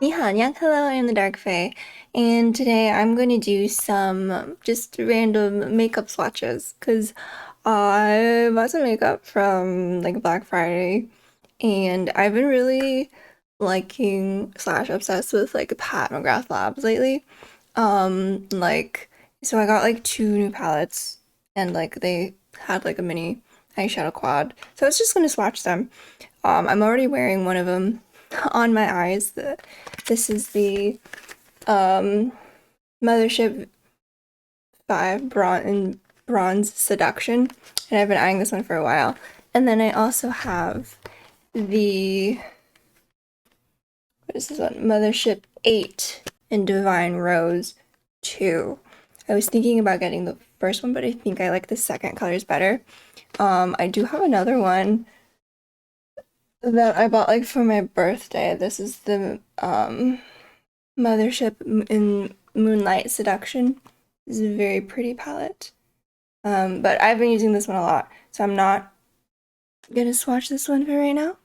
Hello, I am the Dark Fae, and today I'm going to do some just random makeup swatches because I bought some makeup from like Black Friday, and I've been really liking slash obsessed with like Pat McGrath Labs lately. So I got like two new palettes, and like they had like a mini eyeshadow quad, so I was just gonna swatch them. I'm already wearing one of them on my eyes. This is the Mothership 5 Bronze Seduction, and I've been eyeing this one for a while. And then I also have the, what is this one? Mothership 8 in Divine Rose 2. I was thinking about getting the first one, but I think I like the second colors better. I do have another one that I bought like for my birthday. This is the Mothership in Moonlight Seduction. This is a very pretty palette. But I've been using this one a lot, so I'm not gonna swatch this one for right now.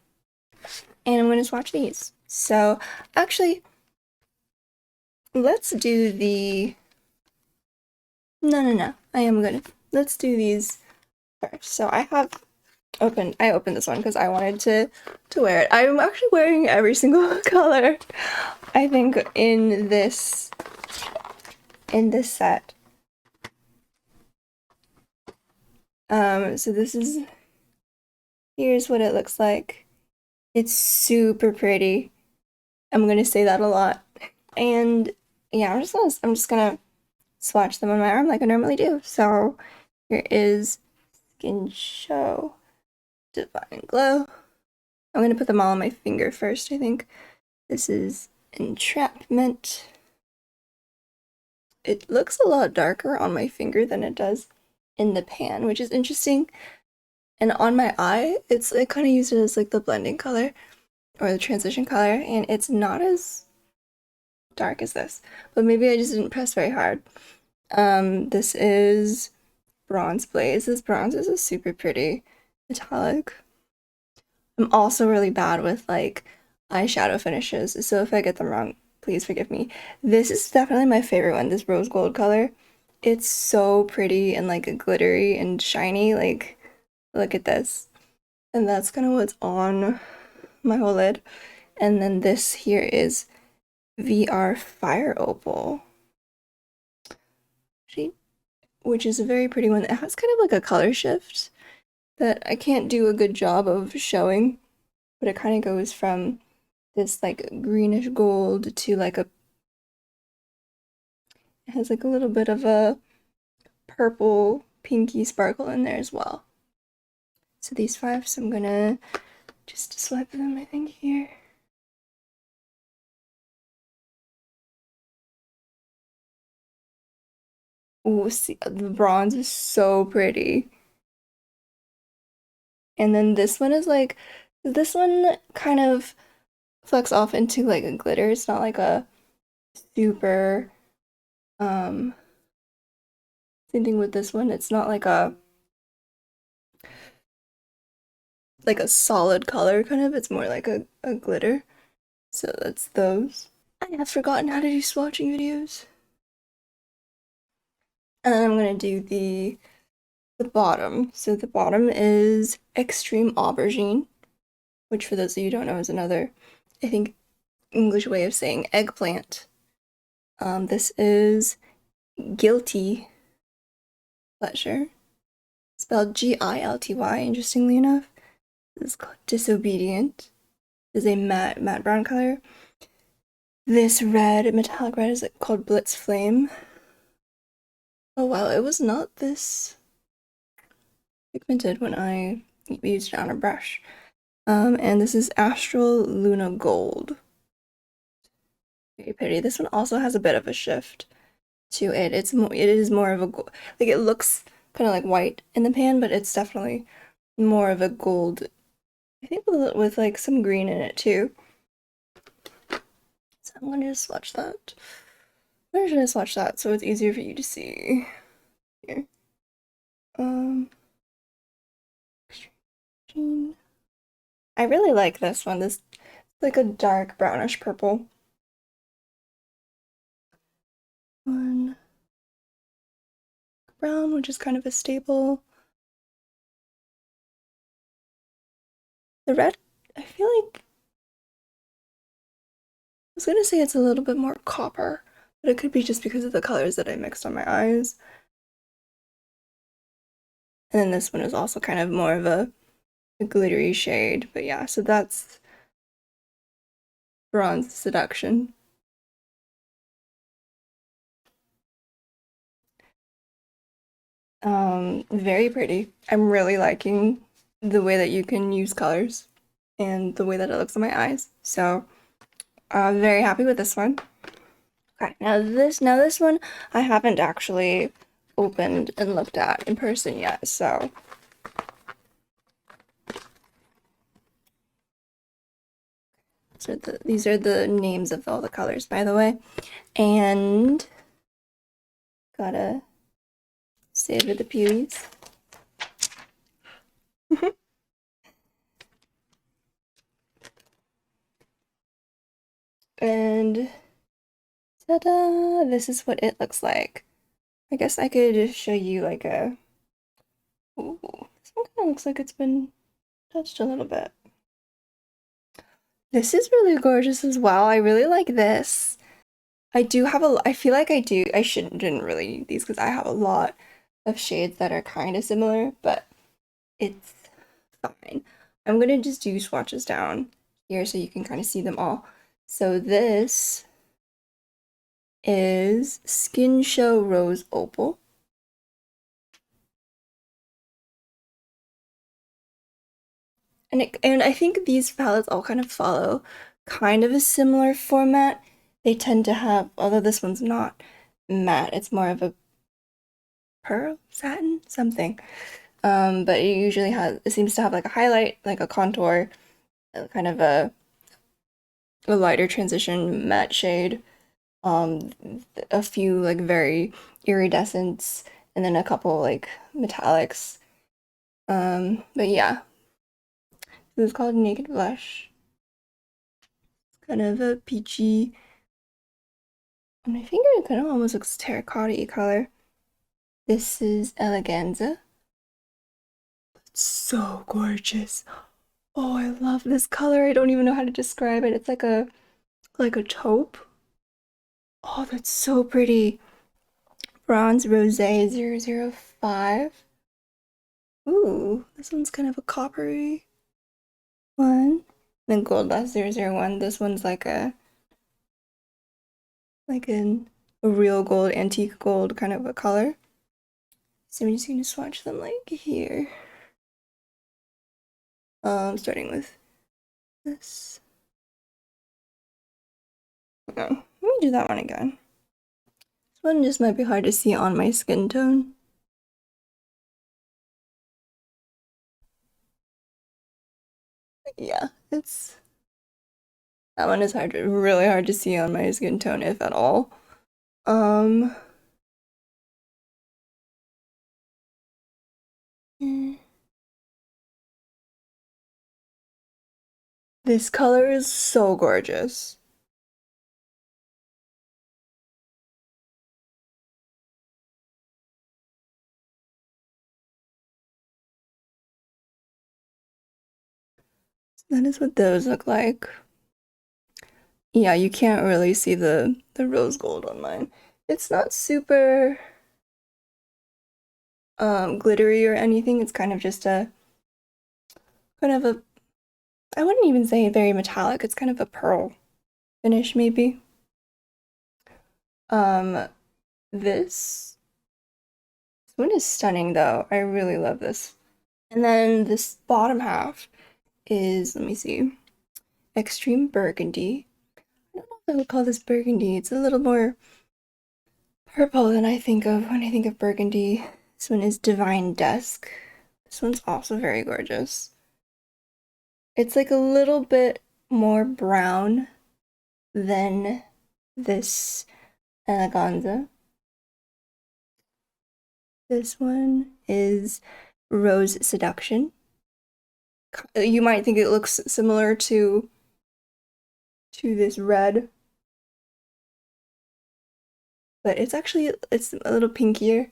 And I'm gonna swatch these. So actually, let's do the no. Let's do these first. So I opened this one because I wanted to wear it. I'm actually wearing every single color, I think, in this set. So here's what it looks like. It's super pretty. I'm gonna say that a lot. And yeah, I'm just gonna swatch them on my arm like I normally do. So here is Skin Show Divine Glow. I'm gonna put them all on my finger first, I think. This is Entrapment. It looks a lot darker on my finger than it does in the pan, which is interesting. And on my eye, it kind of used it as like the blending color or the transition color, and it's not as dark as this. But maybe I just didn't press very hard. This is Bronze Blaze. This bronze is a super pretty metallic. I'm also really bad with like eyeshadow finishes, so if I get them wrong, please forgive me. This is definitely my favorite one, this rose gold color. It's so pretty and like glittery and shiny. Like, look at this. And that's kind of what's on my whole lid. And then this here is VR Fire Opal, which is a very pretty one. It has kind of like a color shift that I can't do a good job of showing, but it kind of goes from this like greenish gold to like it has like a little bit of a purple pinky sparkle in there as well. So these five, so I'm gonna just swipe them, I think, here. Ooh, see, the bronze is so pretty. And then this one kind of flecks off into like a glitter. It's not like a super, um, same thing with this one. It's not like a solid color kind of. It's more like a glitter. So that's those. I have forgotten how to do swatching videos. And then I'm gonna do the bottom. So the bottom is Extreme Aubergine, which for those of you who don't know is another, I think, English way of saying eggplant. This is Guilty Pleasure, spelled Gilty, interestingly enough. This is called Disobedient. This is a matte brown color. This red, metallic red, is called Blitz Flame. Oh wow, it was not this pigmented when I used it on a brush. And this is Astral Luna Gold. Very pretty. This one also has a bit of a shift to it. It is more of a gold. Like it looks kind of like white in the pan, but it's definitely more of a gold. I think with like some green in it too. So I'm gonna just swatch that. Where should I swatch that so it's easier for you to see? Here. I really like this one. This is like a dark brownish purple. one brown, which is kind of a staple. The red, I feel like I was gonna say it's a little bit more copper, but it could be just because of the colors that I mixed on my eyes. And then this one is also kind of more of a glittery shade, but yeah, so that's Bronze Seduction. Very pretty. I'm really liking the way that you can use colors and the way that it looks on my eyes. So I'm very happy with this one. Okay, now this one I haven't actually opened and looked at in person yet, so these are the names of all the colors, by the way. And gotta savor the beauties. And ta-da! This is what it looks like. I guess I could just show you like a... Ooh, this one kind of looks like it's been touched a little bit. This is really gorgeous as well. I really like this. I feel like I didn't really need these because I have a lot of shades that are kind of similar, but it's fine. I'm gonna just do swatches down here so you can kind of see them all. So this is Skin Show Rose Opal. And I think these palettes all kind of follow kind of a similar format. They tend to have, although this one's not matte, it's more of a pearl, satin, something. But it seems to have like a highlight, like a contour, kind of a lighter transition matte shade, a few like very iridescents, and then a couple like metallics. But yeah, this is called Naked Blush. It's kind of a peachy. On my finger, it kind of almost looks terracotta-y color. This is Eleganza. It's so gorgeous. Oh, I love this color. I don't even know how to describe it. It's like a taupe. Oh, that's so pretty. Bronze Rosé 005. Ooh, this one's kind of a coppery one. Then Gold Dust 001. This one's like a real gold, antique gold kind of a color. So I'm just gonna swatch them like here. Starting with this. No, let me do that one again. This one just might be hard to see on my skin tone. Yeah, that one is really hard to see on my skin tone, if at all. This color is so gorgeous. That is what those look like. Yeah, you can't really see the rose gold on mine. It's not super glittery or anything. It's kind of just a I wouldn't even say very metallic. It's kind of a pearl finish maybe. Um this one is stunning though. I really love this. And then this bottom half is, let me see, Extreme Burgundy. I don't know if I would call this burgundy. It's a little more purple than I think of when I think of burgundy. This one is Divine Dusk. This one's also very gorgeous. It's like a little bit more brown than this Eleganza. This one is Rose Seduction. You might think it looks similar to this red, but it's a little pinkier.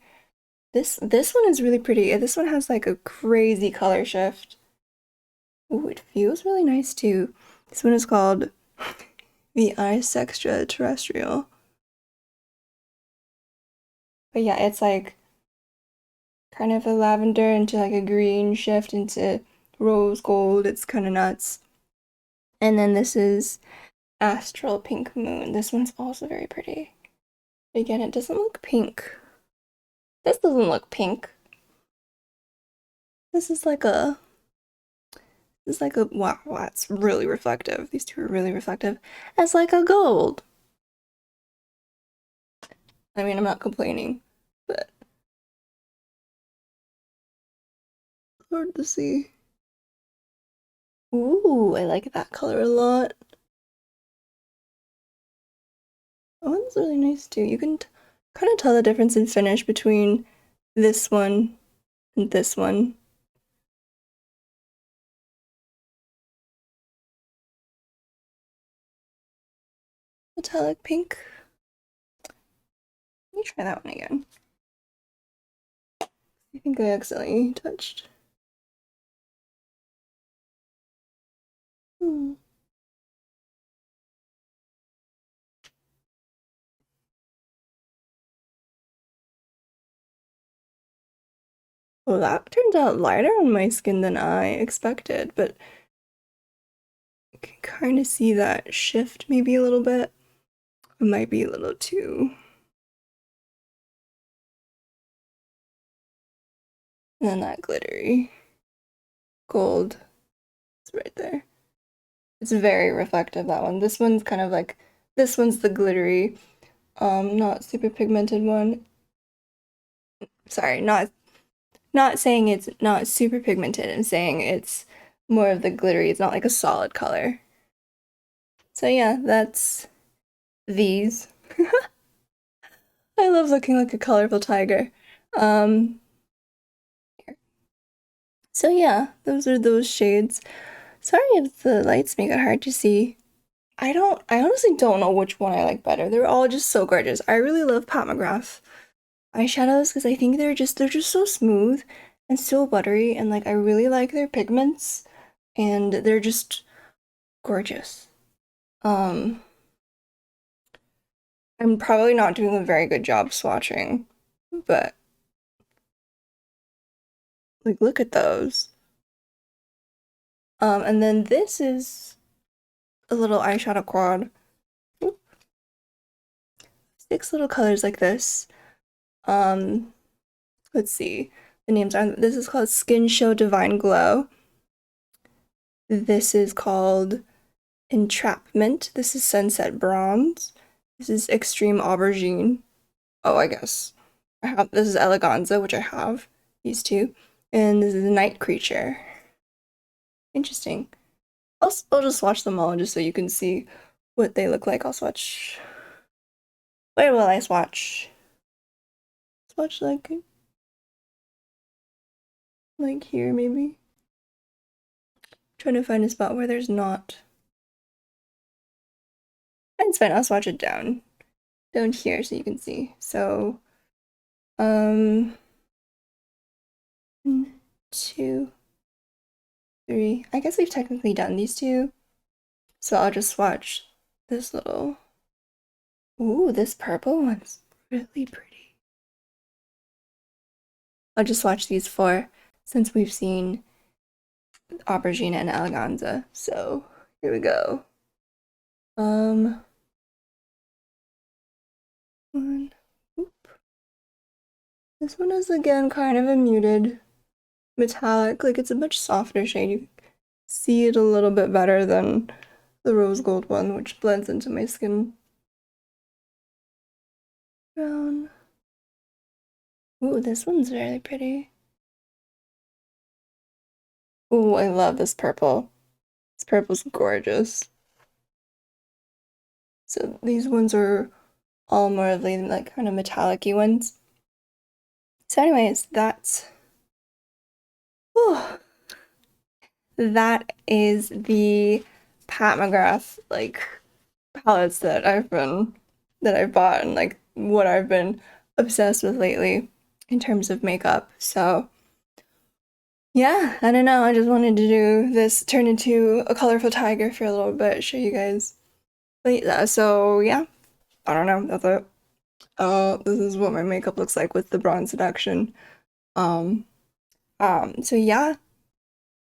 This one is really pretty. This one has like a crazy color shift. Ooh, it feels really nice too. This one is called the Ice Extraterrestrial. But yeah, it's like kind of a lavender into like a green shift into rose gold. It's kind of nuts. And then this is Astral Pink Moon. This one's also very pretty. Again, it doesn't look pink. This doesn't look pink. This is like a wow, that's really reflective. These two are really reflective. It's like a gold. I mean, I'm not complaining, but hard to see. Ooh, I like that color a lot. Oh, that's really nice too. You can kind of tell the difference in finish between this one and this one. Metallic pink. Let me try that one again. I think I accidentally touched. Hmm. Well, that turns out lighter on my skin than I expected, but you can kind of see that shift maybe a little bit. It might be a little too. And then that glittery gold is right there. It's very reflective, that one. This one's kind of like, this one's the glittery, not super pigmented one. Sorry, not saying it's not super pigmented. I'm saying it's more of the glittery. It's not like a solid color. So yeah, that's these. I love looking like a colorful tiger. Um, so yeah, those are those shades. Sorry if the lights make it hard to see. I honestly don't know which one I like better. They're all just so gorgeous. I really love Pat McGrath eyeshadows because I think they're just so smooth and so buttery, and like I really like their pigments and they're just gorgeous. Um, I'm probably not doing a very good job swatching, but like look at those. And then this is a little eyeshadow quad. Oop. 6 little colors like this. Um, let's see. The names are, this is called Skin Show Divine Glow. This is called Entrapment. This is Sunset Bronze. This is Extreme Aubergine. Oh, I guess. This is Eleganza, which I have. These two. And this is Night Creature. Interesting. I'll just swatch them all just so you can see what they look like. I'll swatch. Where will I swatch? Swatch like here maybe. Trying to find a spot where there's not. It's fine, I'll swatch it down here so you can see. So, 1, 2, 3. I guess we've technically done these two. So I'll just swatch this little. Ooh, this purple one's really pretty. I'll just swatch these 4 since we've seen Aubergine and Eleganza. So here we go. One. Oop. This one is again kind of a muted metallic, like it's a much softer shade. You see it a little bit better than the rose gold one, which blends into my skin. Brown. Ooh, this one's really pretty. Ooh, I love this purple. This purple's gorgeous. So these ones are all more of like kind of metallic-y ones. So anyways, that is the Pat McGrath like palettes that I've bought and like what I've been obsessed with lately in terms of makeup. So yeah, I don't know. I just wanted to do this, turn into a colorful tiger for a little bit, show you guys. But so yeah, I don't know. That's it. This is what my makeup looks like with the Bronze Seduction. Um, so yeah,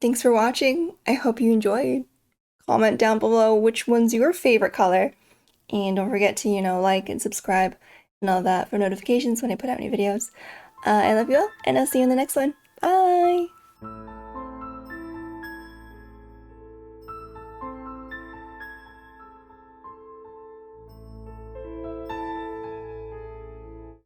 thanks for watching. I hope you enjoyed. Comment down below which one's your favorite color. And don't forget to, like and subscribe and all that for notifications when I put out new videos. I love you all, and I'll see you in the next one.